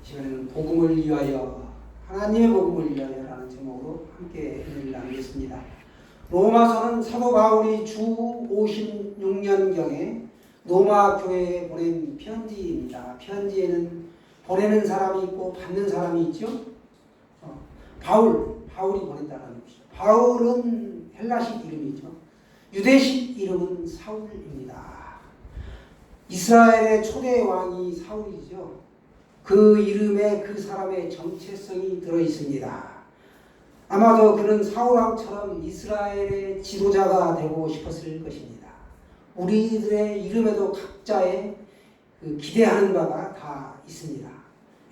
시간에는 복음을 위하여, 하나님의 복음을 위하여라는 제목으로 함께 은혜를 나누겠습니다. 로마서는 사도 바울이 주 56년경에 로마 교회에 보낸 편지입니다. 편지에는 보내는 사람이 있고 받는 사람이 있죠. 바울이 보낸다는 것이죠. 바울은 헬라식 이름이죠. 유대식 이름은 사울입니다. 이스라엘의 초대 왕이 사울이죠. 그 이름에 그 사람의 정체성이 들어있습니다. 아마도 그는 사울왕처럼 이스라엘의 지도자가 되고 싶었을 것입니다. 우리들의 이름에도 각자의 기대하는 바가 다 있습니다.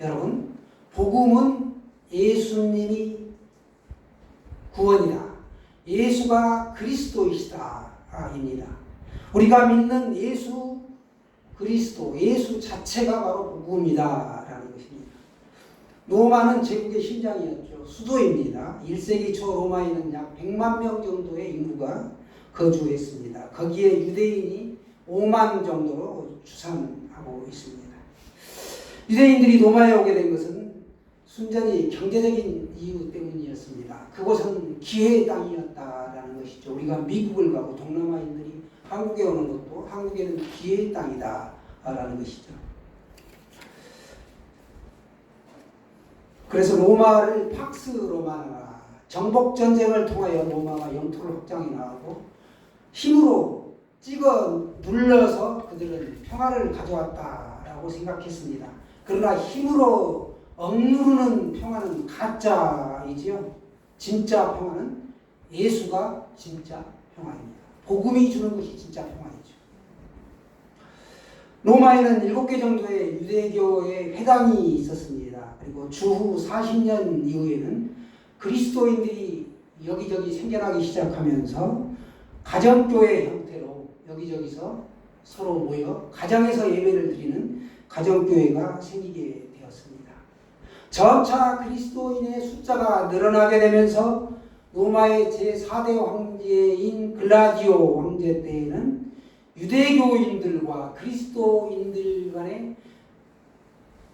여러분, 복음은 예수님이 구원이다. 예수가 그리스도이시다입니다. 우리가 믿는 예수 그리스도, 예수 자체가 바로 복음이다라는 것입니다. 로마는 제국의 심장이었죠. 수도입니다. 1세기 초 로마에는 약 100만 명 정도의 인구가 거주했습니다. 거기에 유대인이 5만 정도로 추산하고 있습니다. 유대인들이 로마에 오게 된 것은 순전히 경제적인 이유 때문이었습니다. 그곳은 기회의 땅이었다라는 것이죠. 우리가 미국을 가고 동남아인들이 한국에 오는 것도 한국에는 기회의 땅이다라는 것이죠. 그래서 로마를 팍스 로마나 정복전쟁을 통하여 로마가 영토를 확장해 나가고 힘으로 찍어 눌러서 그들은 평화를 가져왔다라고 생각했습니다. 그러나 힘으로 억누르는 평화는 가짜이지요. 진짜 평화는 예수가 진짜 평화입니다. 복음이 주는 것이 진짜 평화이죠. 로마에는 7개 정도의 유대교의 회당이 있었습니다. 그리고 주후 40년 이후에는 그리스도인들이 여기저기 생겨나기 시작하면서 가정교회 형태로 여기저기서 서로 모여 가정에서 예배를 드리는 가정교회가 생기게 되었습니다. 점차 그리스도인의 숫자가 늘어나게 되면서 로마의 제4대 황제인 글라디오 황제 때에는 유대교인들과 그리스도인들 간의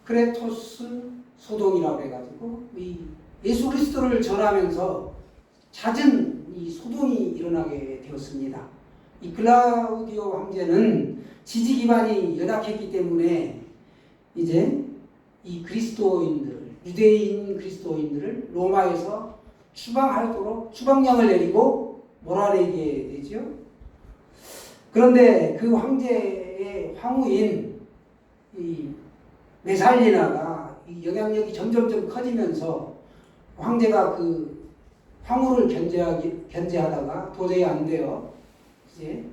크레토스 소동이라고 해가지고 이 예수 그리스도를 전하면서 잦은 이 소동이 일어나게 되었습니다. 이 글라우디오 황제는 지지 기반이 연약했기 때문에 이제 이 그리스도인들을, 유대인 그리스도인들을 로마에서 추방하도록 추방령을 내리고 몰아내게 되죠. 그런데 그 황제의 황후인 이 메살리나가 이 영향력이 점점점 커지면서 황제가 그 황후를 견제하다가 도저히 안 돼요. 이제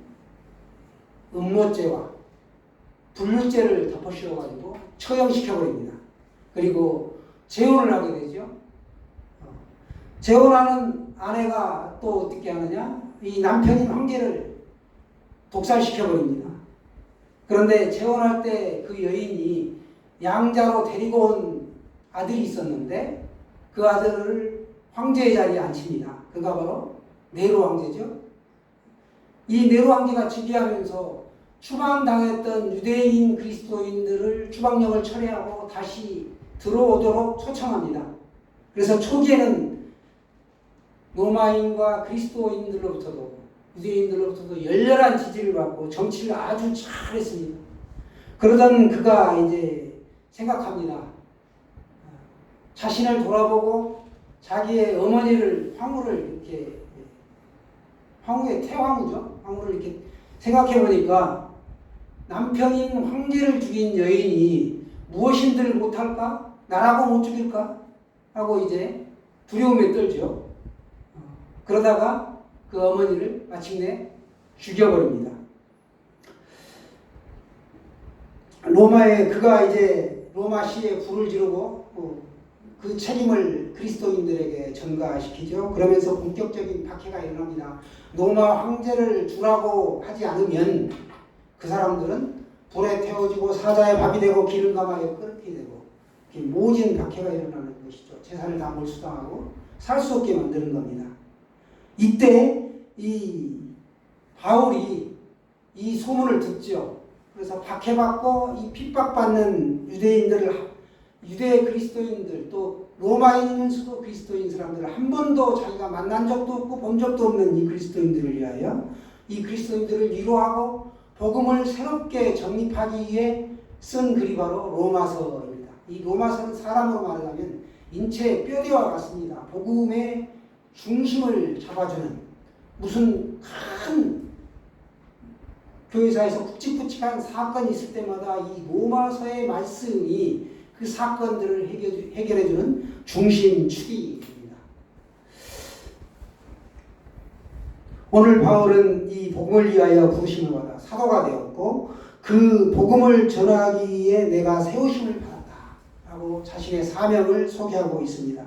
음모죄와 분류죄를 덮어씌워가지고 처형시켜버립니다. 그리고 재혼을 하게 되죠. 재혼하는 아내가 또 어떻게 하느냐? 이 남편인 황제를 독살시켜버립니다. 그런데 재혼할 때 그 여인이 양자로 데리고 온 아들이 있었는데 그 아들을 황제의 자리에 앉힙니다. 그가 바로 네로 황제죠. 이 네로 황제가 즉위하면서 추방당했던 유대인 그리스도인들을 추방령을 철회하고 다시 들어오도록 초청합니다. 그래서 초기에는 로마인과 그리스도인들로부터도 유대인들로부터도 열렬한 지지를 받고 정치를 아주 잘했습니다. 그러던 그가 이제 생각합니다. 자신을 돌아보고 자기의 어머니를 황후를 이렇게 황후의 태황후죠. 황후를 이렇게 생각해 보니까 남편인 황제를 죽인 여인이 무엇인들 못할까? 나라고 못 죽일까? 하고 이제 두려움에 떨죠. 그러다가 그 어머니를 마침내 죽여버립니다. 그가 이제 로마시에 불을 지르고 그 책임을 그리스도인들에게 전가시키죠. 그러면서 본격적인 박해가 일어납니다. 로마 황제를 주라고 하지 않으면 그 사람들은 불에 태워지고 사자의 밥이 되고 기름 감아에 끓게 되고 모진 박해가 일어나는 것이죠. 재산을 다 몰수당하고 살 수 없게 만드는 겁니다. 이때 이 바울이 이 소문을 듣죠. 그래서 박해받고 이 핍박받는 유대인들을 유대 그리스도인들 또 로마인에서도 그리스도인 사람들 한 번도 자기가 만난 적도 없고 본 적도 없는 이 그리스도인들을 위하여 이 그리스도인들을 위로하고 복음을 새롭게 정립하기 위해 쓴 글이 바로 로마서입니다. 이 로마서는 사람으로 말하자면 인체의 뼈대와 같습니다. 복음의 중심을 잡아주는 무슨 큰 교회사에서 굵직굵직한 사건이 있을 때마다 이 로마서의 말씀이 그 사건들을 해결해주는 중심축입니다. 오늘 바울은 이 복음을 위하여 부르심을 받아 사도가 되었고 그 복음을 전하기에 내가 세우심을 받았다 라고 자신의 사명을 소개하고 있습니다.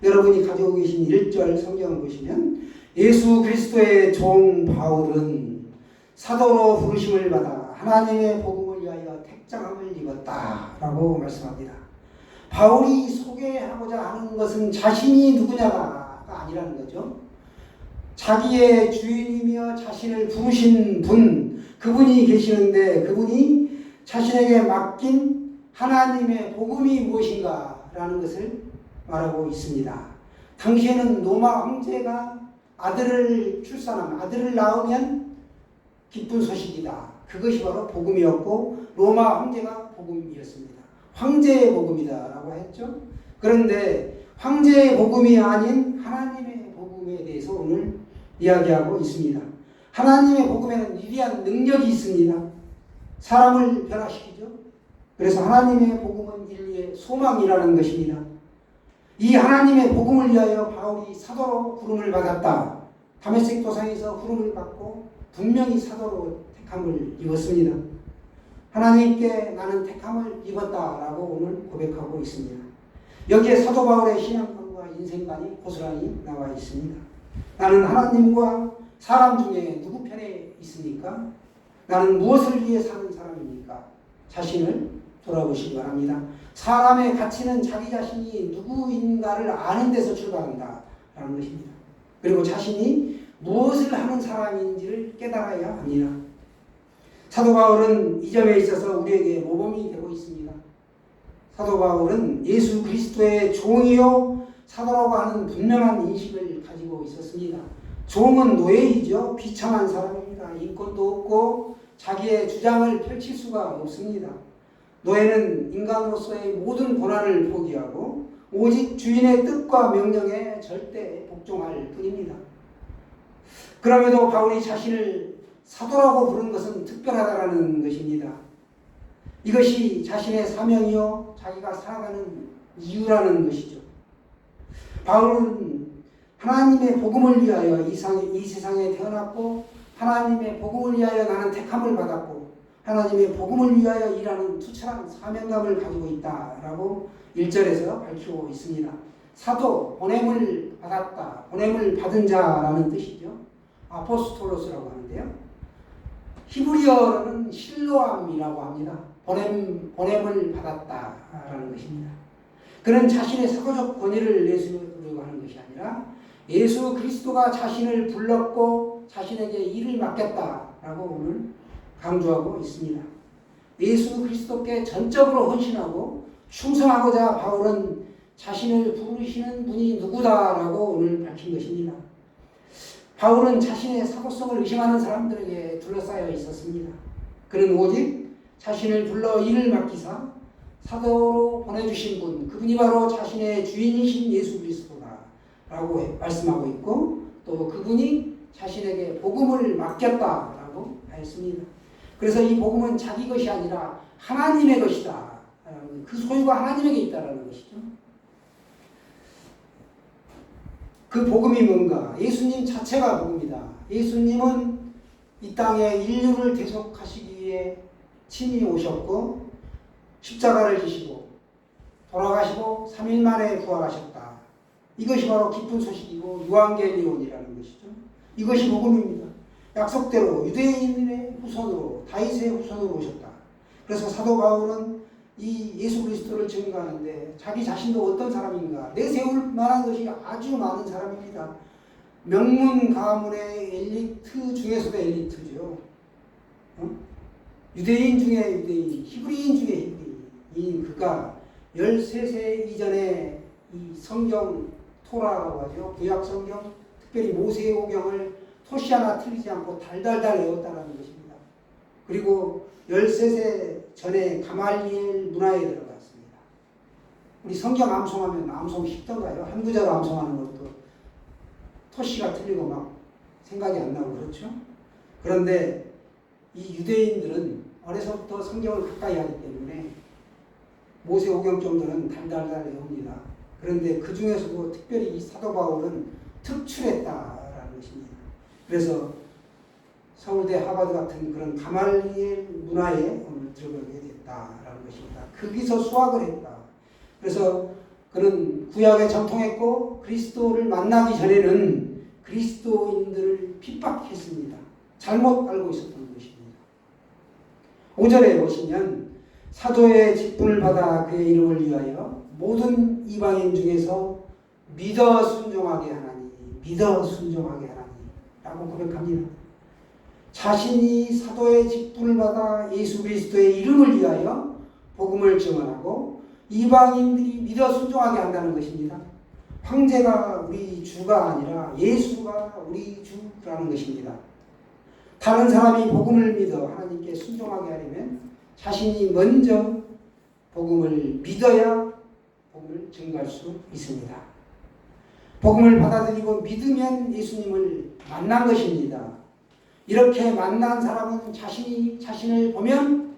여러분이 가지고 계신 1절 성경을 보시면 예수 그리스도의 종 바울은 사도로 부르심을 받아 하나님의 복음을 위하여 택장함을 입었다 라고 말씀합니다. 바울이 소개하고자 하는 것은 자신이 누구냐가 아니라는 거죠. 자기의 주인이며 자신을 부르신 분, 그분이 계시는데 그분이 자신에게 맡긴 하나님의 복음이 무엇인가 라는 것을 말하고 있습니다. 당시에는 로마 황제가 아들을 낳으면 기쁜 소식이다. 그것이 바로 복음이었고 로마 황제가 복음이었습니다. 황제의 복음이다 라고 했죠. 그런데 황제의 복음이 아닌 하나님의 복음에 대해서 오늘 이야기하고 있습니다. 하나님의 복음에는 위대한 능력이 있습니다. 사람을 변화시키죠. 그래서 하나님의 복음은 인류의 소망이라는 것입니다. 이 하나님의 복음을 위하여 바울이 사도로 부름을 받았다. 다메섹 도상에서 부름을 받고 분명히 사도로 택함을 입었습니다. 하나님께 나는 택함을 입었다라고 오늘 고백하고 있습니다. 여기에 사도 바울의 신앙관과 인생관이 고스란히 나와 있습니다. 나는 하나님과 사람 중에 누구 편에 있습니까? 나는 무엇을 위해 사는 사람입니까? 자신을 돌아보시기 바랍니다. 사람의 가치는 자기 자신이 누구인가를 아는 데서 출발한다 라는 것입니다. 그리고 자신이 무엇을 하는 사람인지를 깨달아야 합니다. 사도 바울은 이 점에 있어서 우리에게 모범이 되고 있습니다. 사도 바울은 예수 그리스도의 종이요 사도라고 하는 분명한 인식을 가지고 있었습니다. 종은 노예이죠. 비참한 사람입니다. 인권도 없고 자기의 주장을 펼칠 수가 없습니다. 노예는 인간으로서의 모든 권한을 포기하고 오직 주인의 뜻과 명령에 절대 복종할 뿐입니다. 그럼에도 바울이 자신을 사도라고 부른 것은 특별하다라는 것입니다. 이것이 자신의 사명이요 자기가 살아가는 이유라는 것이죠. 바울은 하나님의 복음을 위하여 이 세상에 태어났고 하나님의 복음을 위하여 나는 택함을 받았고 하나님의 복음을 위하여 일하는 투철한 사명감을 가지고 있다라고 1절에서 밝히고 있습니다. 사도, 보냄을 받았다, 보냄을 받은 자라는 뜻이죠. 아포스톨로스라고 하는데요. 히브리어로는 실로암이라고 합니다. 보냄을 받았다라는 것입니다. 그는 자신의 사도적 권위를 내세우려고 하는 것이 아니라 예수 그리스도가 자신을 불렀고 자신에게 일을 맡겼다라고 오늘 강조하고 있습니다. 예수 그리스도께 전적으로 헌신하고 충성하고자 바울은 자신을 부르시는 분이 누구다라고 오늘 밝힌 것입니다. 바울은 자신의 사도성을 의심하는 사람들에게 둘러싸여 있었습니다. 그는 오직 자신을 불러 일을 맡기사 사도로 보내주신 분, 그분이 바로 자신의 주인이신 예수 그리스도다라고 말씀하고 있고 또 그분이 자신에게 복음을 맡겼다라고 하였습니다. 그래서 이 복음은 자기 것이 아니라 하나님의 것이다. 그 소유가 하나님에게 있다라는 것이죠. 그 복음이 뭔가? 예수님 자체가 복음이다. 예수님은 이 땅에 인류를 대속하시기 위해 친히 오셨고 십자가를 지시고 돌아가시고 3일 만에 부활하셨다. 이것이 바로 기쁜 소식이고 유앙겔리온이라는 것이죠. 이것이 복음입니다. 약속대로 유대인의 후손으로 다윗의 후손으로 오셨다. 그래서 사도 바울은 이 예수 그리스도를 증거하는데 자기 자신도 어떤 사람인가 내세울 만한 것이 아주 많은 사람입니다. 명문 가문의 엘리트 중에서도 엘리트죠. 유대인 중에 유대인, 히브리인 중에 히브리인. 그가 13세 이전에 이 성경 토라라고 하죠. 구약 성경, 특별히 모세오경을 토시 하나 틀리지 않고 달달달 외웠다는 것입니다. 그리고 13세 전에 가말리엘 문화에 들어갔습니다. 우리 성경 암송하면 암송 쉽던가요? 한 구절 암송하는 것도 토시가 틀리고 막 생각이 안 나고 그렇죠? 그런데 이 유대인들은 어려서부터 성경을 가까이 하기 때문에 모세오경 정도는 달달달 외웁니다. 그런데 그 중에서도 특별히 이 사도 바울은 특출했다라는 것입니다. 그래서 서울대 하버드 같은 그런 가말리엘 문화에 오늘 들어가게 됐다라는 것입니다. 거기서 수학을 했다. 그래서 그는 구약에 전통했고 그리스도를 만나기 전에는 그리스도인들을 핍박했습니다. 잘못 알고 있었던 것입니다. 5절에 보시면 사도의 직분을 받아 그의 이름을 위하여 모든 이방인 중에서 믿어 순종하게 하나니 믿어 순종하게 하나니 라고 고백합니다. 자신이 사도의 직분을 받아 예수 그리스도의 이름을 위하여 복음을 증언하고 이방인들이 믿어 순종하게 한다는 것입니다. 황제가 우리 주가 아니라 예수가 우리 주라는 것입니다. 다른 사람이 복음을 믿어 하나님께 순종하게 하려면 자신이 먼저 복음을 믿어야 복음을 증거할 수 있습니다. 복음을 받아들이고 믿으면 예수님을 만난 것입니다. 이렇게 만난 사람은 자신이 자신을 보면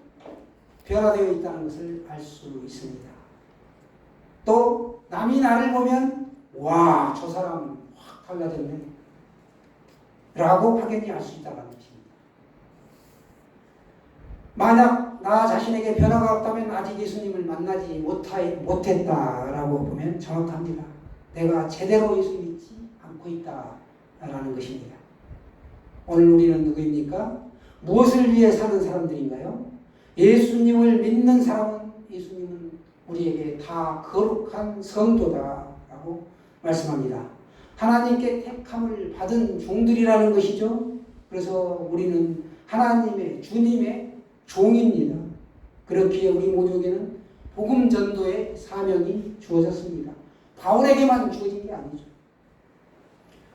변화되어 있다는 것을 알 수 있습니다. 또 남이 나를 보면 와, 저 사람 확 달라졌네 라고 확연히 알 수 있다는 것입니다. 만약 나 자신에게 변화가 없다면 아직 예수님을 만나지 못했다라고 보면 정확합니다. 내가 제대로 예수 믿지 않고 있다라는 것입니다. 오늘 우리는 누구입니까? 무엇을 위해 사는 사람들인가요? 예수님을 믿는 사람은 예수님은 우리에게 다 거룩한 성도다라고 말씀합니다. 하나님께 택함을 받은 종들이라는 것이죠. 그래서 우리는 하나님의 주님의 종입니다. 그렇기에 우리 모두에게는 복음 전도의 사명이 주어졌습니다. 바울에게만 주어진 게 아니죠.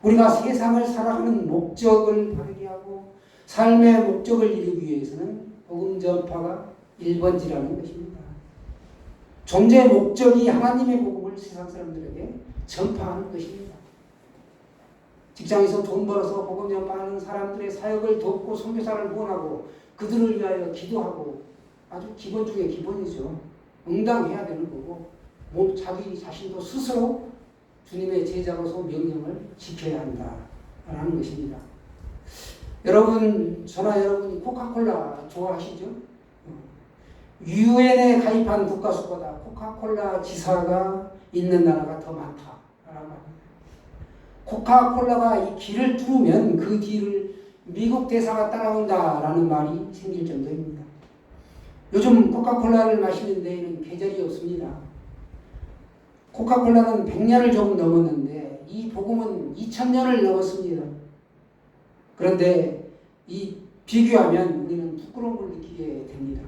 우리가 세상을 살아가는 목적을 발휘하고 삶의 목적을 이루기 위해서는 복음 전파가 1번지라는 것입니다. 존재의 목적이 하나님의 복음을 세상 사람들에게 전파하는 것입니다. 직장에서 돈 벌어서 복음 전파하는 사람들의 사역을 돕고 선교사를 후원하고 그들을 위하여 기도하고 아주 기본 중에 기본이죠. 응당해야 되는 거고 자기 자신도 스스로 주님의 제자로서 명령을 지켜야 한다라는 것입니다. 여러분, 저나 여러분이 코카콜라 좋아하시죠? 유엔에 가입한 국가 수보다 코카콜라 지사가 있는 나라가 더 많다라고 합니다. 코카콜라가 이 길을 뚫으면 그 뒤를 미국 대사가 따라온다라는 말이 생길 정도입니다. 요즘 코카콜라를 마시는 데에는 계절이 없습니다. 코카콜라는 100년을 조금 넘었는데 이 복음은 2000년을 넘었습니다. 그런데 이 비교하면 우리는 부끄러운 걸 느끼게 됩니다.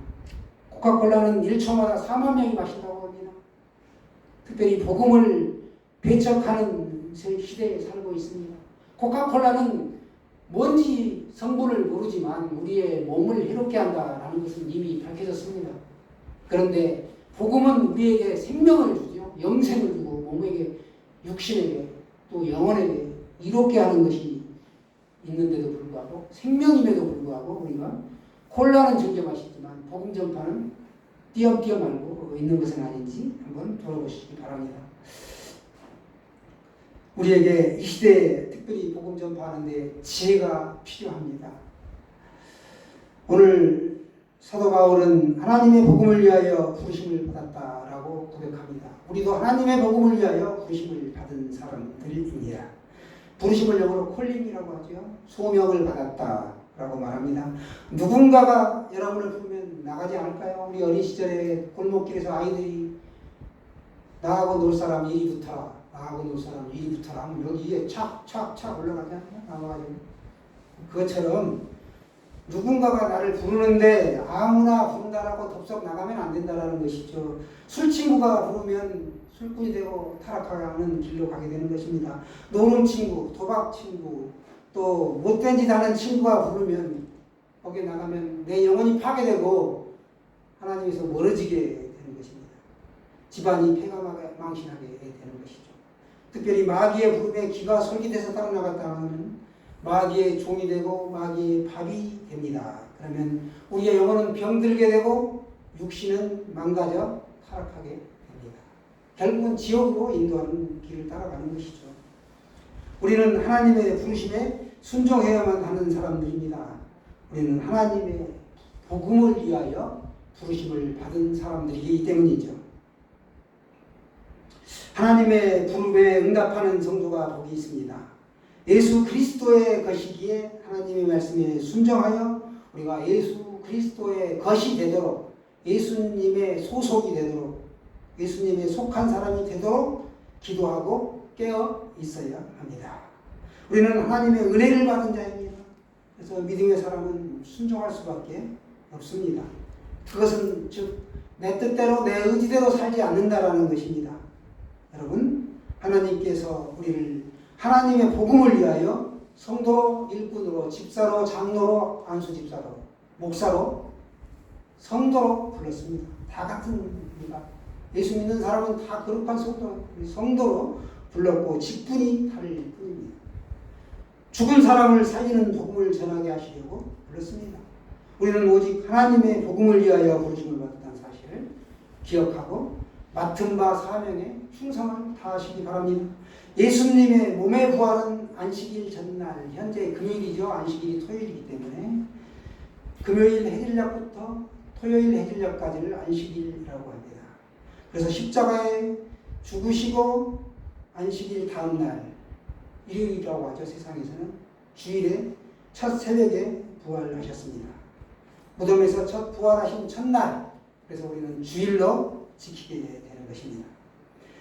코카콜라는 1초마다 4만 명이 마신다고 합니다. 특별히 복음을 배척하는 시대에 살고 있습니다. 코카콜라는 뭔지 성분을 모르지만 우리의 몸을 해롭게 한다라는 것은 이미 밝혀졌습니다. 그런데 복음은 우리에게 생명을 주죠. 영생을 주고 몸에게, 육신에게, 또 영혼에게 이롭게 하는 것이 있는데도 불구하고, 생명임에도 불구하고 우리가 콜라는 즐겨 마시지만 복음 전파는 띄엄띄엄 알고 있는 것은 아닌지 한번 돌아보시기 바랍니다. 우리에게 이 시대에 특별히 복음 전파하는 데 지혜가 필요합니다. 오늘 사도 바울은 하나님의 복음을 위하여 부르심을 받았다라고 고백합니다. 우리도 하나님의 복음을 위하여 부르심을 받은 사람들입니다. 부르심을 영어로 콜링이라고 하죠. 소명을 받았다라고 말합니다. 누군가가 여러분을 부르면 나가지 않을까요? 우리 어린 시절에 골목길에서 아이들이 나하고 놀 사람 이리 붙어라, 나하고 놀 사람 이리 붙어라 하면 여기에 착착착 올라가지 않나요? 나와가지고. 그것처럼 누군가가 나를 부르는데 아무나 부른다라고 덥석 나가면 안 된다라는 것이죠. 술 친구가 부르면 술꾼이 되고 타락하는 길로 가게 되는 것입니다. 노는 친구, 도박 친구, 또 못된 짓 하는 친구가 부르면 거기에 나가면 내 영혼이 파괴되고 하나님에서 멀어지게 되는 것입니다. 집안이 폐가 망신하게 되는 것이죠. 특별히 마귀의 부름에 귀가 솔깃해서 따라 나갔다 하면 마귀의 종이 되고 마귀의 밥이 됩니다. 그러면 우리의 영혼은 병들게 되고 육신은 망가져 타락하게 됩니다. 결국은 지옥으로 인도하는 길을 따라가는 것이죠. 우리는 하나님의 부르심에 순종해야만 하는 사람들입니다. 우리는 하나님의 복음을 위하여 부르심을 받은 사람들이기 때문이죠. 하나님의 부름에 응답하는 성도가 복이 있습니다. 예수 그리스도의 것이기에 하나님의 말씀에 순종하여 우리가 예수 그리스도의 것이 되도록, 예수님의 소속이 되도록, 예수님의 속한 사람이 되도록 기도하고 깨어 있어야 합니다. 우리는 하나님의 은혜를 받은 자입니다. 그래서 믿음의 사람은 순종할 수밖에 없습니다. 그것은 즉 내 뜻대로 내 의지대로 살지 않는다라는 것입니다. 여러분, 하나님께서 우리를 하나님의 복음을 위하여 성도로, 일꾼으로, 집사로, 장로로, 안수집사로, 목사로, 성도로 불렀습니다. 다 같은 겁니다. 예수 믿는 사람은 다 거룩한 성도로 불렀고 직분이 다를 뿐입니다. 죽은 사람을 살리는 복음을 전하게 하시려고 불렀습니다. 우리는 오직 하나님의 복음을 위하여 부르심을 받았다는 사실을 기억하고 맡은 바 사명에 충성을 다하시기 바랍니다. 예수님의 몸의 부활은 안식일 전날, 현재 금요일이죠. 안식일이 토요일이기 때문에 금요일 해질녘부터 토요일 해질녘까지를 안식일이라고 합니다. 그래서 십자가에 죽으시고 안식일 다음날, 일요일이라고 하죠. 세상에서는 주일에 첫 새벽에 부활하셨습니다. 무덤에서 첫 부활하신 첫날, 그래서 우리는 주일로 지키게 되는 것입니다.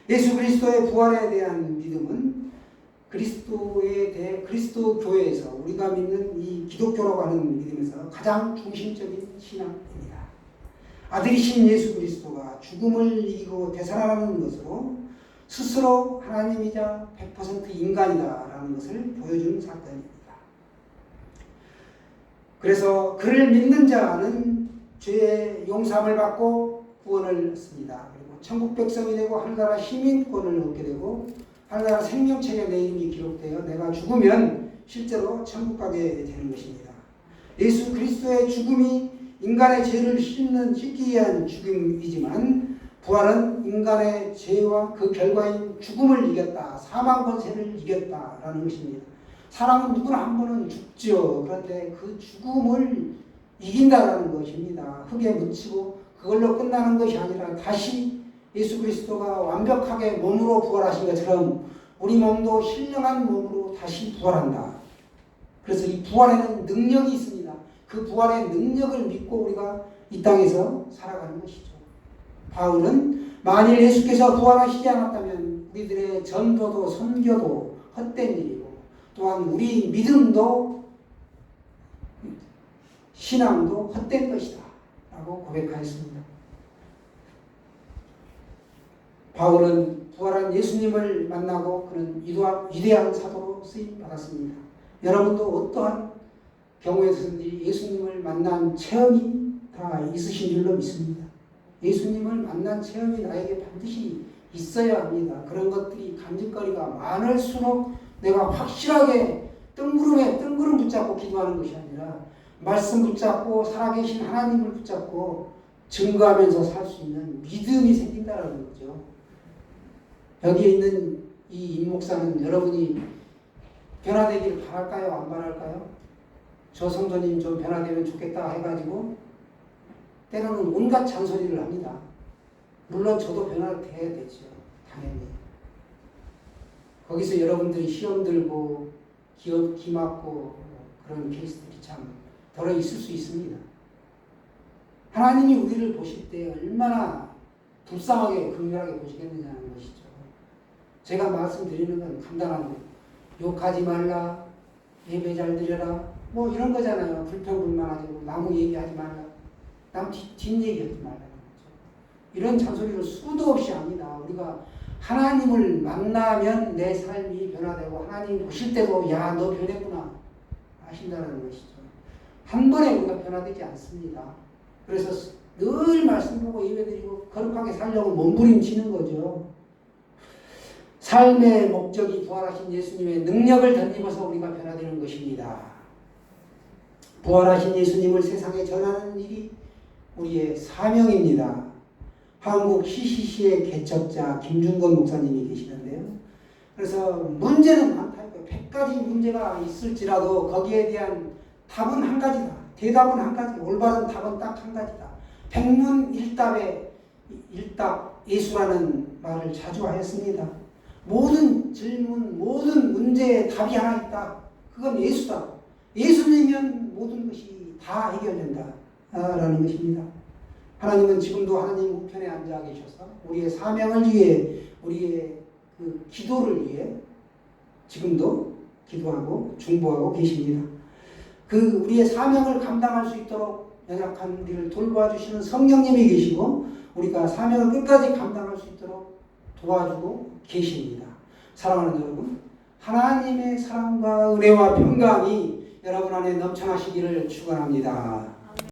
예수 그리스도의 부활에 대한 믿음은 그리스도 교회에서 우리가 믿는 이 기독교라고 하는 믿음에서 가장 중심적인 신앙입니다. 아들이신 예수 그리스도가 죽음을 이기고 되살아나는 것으로 스스로 하나님이자 100% 인간이다라는 것을 보여준 사건입니다. 그래서 그를 믿는 자는 죄의 용서함을 받고 구원을 얻습니다. 그리고 천국 백성이 되고 하늘나라 시민권을 얻게 되고 하늘나라 생명책에 내 이름이 기록되어 내가 죽으면 실제로 천국 가게 되는 것입니다. 예수 그리스도의 죽음이 인간의 죄를 씻기 위한 죽음이지만 부활은 인간의 죄와 그 결과인 죽음을 이겼다. 사망 권세를 이겼다라는 것입니다. 사람은 누구나 한 번은 죽죠. 그런데 그 죽음을 이긴다라는 것입니다. 흙에 묻히고 그걸로 끝나는 것이 아니라 다시 예수 그리스도가 완벽하게 몸으로 부활하신 것처럼 우리 몸도 신령한 몸으로 다시 부활한다. 그래서 이 부활에는 능력이 있습니다. 그 부활의 능력을 믿고 우리가 이 땅에서 살아가는 것이죠. 바울은 만일 예수께서 부활하시지 않았다면 우리들의 전도도 선교도 헛된 일이고 또한 우리 믿음도 신앙도 헛된 것이다 라고 고백하였습니다. 바울은 부활한 예수님을 만나고 그는 위대한 사도로 쓰임받았습니다. 여러분도 어떠한 경우에서든지 예수님을 만난 체험이 다 있으신 줄로 믿습니다. 예수님을 만난 체험이 나에게 반드시 있어야 합니다. 그런 것들이 간직거리가 많을수록 내가 확실하게 뜬구름 붙잡고 기도하는 것이 아니라 말씀 붙잡고 살아계신 하나님을 붙잡고 증거하면서 살 수 있는 믿음이 생긴다는 거죠. 여기에 있는 이 임목사는 여러분이 변화되기를 바랄까요? 안 바랄까요? 저 성도님 좀 변화되면 좋겠다 해가지고 때로는 온갖 잔소리를 합니다. 물론 저도 변화돼야 되죠. 당연히. 거기서 여러분들이 시험 들고 기 맞고 그런 케이스들이 참 덜어 있을 수 있습니다. 하나님이 우리를 보실 때 얼마나 불쌍하게 긍휼하게 보시겠느냐는 것이죠. 제가 말씀드리는 건 간단합니다. 욕하지 말라, 예배 잘 드려라, 뭐 이런 거잖아요. 불평불만하지 뭐 나무 얘기하지 말라. 남 뒷얘기하지 말라. 이런 잔소리를 수도 없이 합니다. 우리가 하나님을 만나면 내 삶이 변화되고 하나님 보실 때도 야, 너 변했구나 하신다는 것이죠. 한 번에 우리가 변화되지 않습니다. 그래서 늘 말씀 보고 예배드리고 거룩하게 살려고 몸부림치는 거죠. 삶의 목적이 부활하신 예수님의 능력을 덧입어서 우리가 변화되는 것입니다. 부활하신 예수님을 세상에 전하는 일이 우리의 사명입니다. 한국 CCC의 개척자 김준건 목사님이 계시는데요. 그래서 문제는 많다. 100가지 문제가 있을지라도 거기에 대한 답은 한 가지다. 대답은 한 가지. 올바른 답은 딱 한 가지다. 백문일답의 일답 예수라는 말을 자주 하였습니다. 모든 질문, 모든 문제에 답이 하나 있다. 그건 예수다. 예수님이면 모든 것이 다 해결된다. 라는 것입니다. 하나님은 지금도 하나님 우편에 앉아 계셔서 우리의 사명을 위해, 우리의 그 기도를 위해 지금도 기도하고 중보하고 계십니다. 그 우리의 사명을 감당할 수 있도록 연약한 우리를 돌봐주시는 성령님이 계시고 우리가 사명을 끝까지 감당할 수 있도록 도와주고 계십니다. 사랑하는 여러분, 하나님의 사랑과 은혜와 평강이 여러분 안에 넘쳐나시기를 축원합니다.